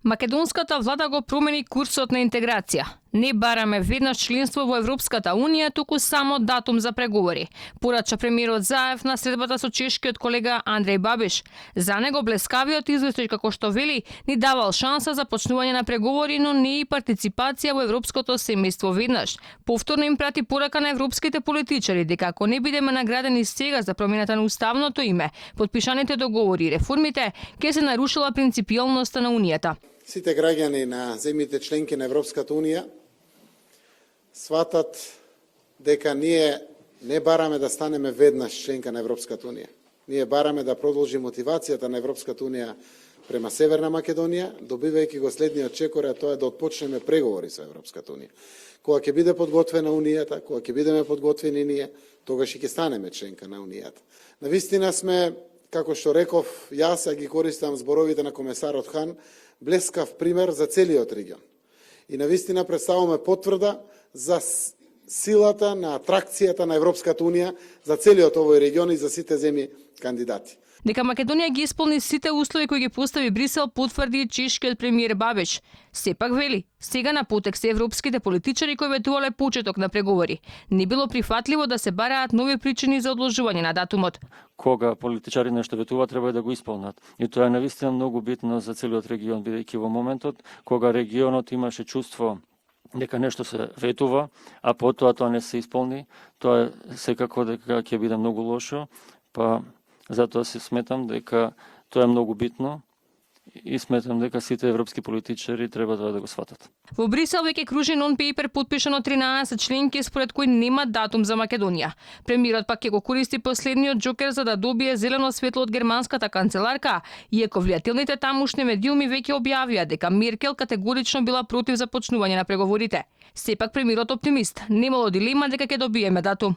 Македонската влада го промени курсот на интеграција. Не бараме веднаш членство во Европската Унија, туку само датум за преговори, порача премиерот Заев на средбата со чешкиот колега Андреј Бабиш. За него блескавиот извештај, како што вели, ни давал шанса за почнување на преговори, но не и партиципација во европското семејство веднаш. Повторно им прати порака на европските политичари дека ако не бидеме наградени сега за промената на уставното име, подпишаните договори и реформите, ќе се нарушила принципијалноста на Унијата. Сите граѓани на земјите членки на Европската Унија сватат дека ние не бараме да станеме веднаш членка на Европската Унија. Ние бараме да продолжи мотивацијата на Европската Унија према Северна Македонија, добивајќи го следниот чекор, а тоа е да отпочнеме преговори со Европската Унија. Кога ќе биде подготвена Унијата, кога ќе бидеме подготвени ние, тогаш и ќе станеме членка на Унијата. Навистина сме, како што реков, јас ги користам зборовите на комесарот Хан, блескав пример за целиот регион. И навистина представуваме потврда за силата на атракцијата на Европската Унија за целиот овој регион и за сите земји кандидати. Дека Македонија ги исполни сите услови кои ги постави Брисел, потврди чешкиот премиер Бабиш. Сепак вели, сега на потек се европските политичари кои ветувале почеток на преговори. Не било прифатливо да се бараат нови причини за одложување на датумот. Кога политичари нешто ветуваат, треба да го исполнат. И тоа е навистина многу битно за целиот регион, бидејќи во моментот кога регионот имаше чувство дека нешто се ветува, а потоа тоа не се исполни, тоа секако дека ќе биде многу лошо, па затоа се сметам дека тоа е многу битно и сметам дека сите европски политичари треба да го сватат. Во Брисел веќе кружи нон-пейпер подпишан од 13 членки според кои нема датум за Македонија. Премиерот пак ќе го користи последниот џокер за да добие зелено светло од германската канцеларка, иако влијателните тамошни медиуми веќе објавија дека Меркел категорично била против започнување на преговорите. Сепак премиерот оптимист, немало дилема дека ќе добиеме датум.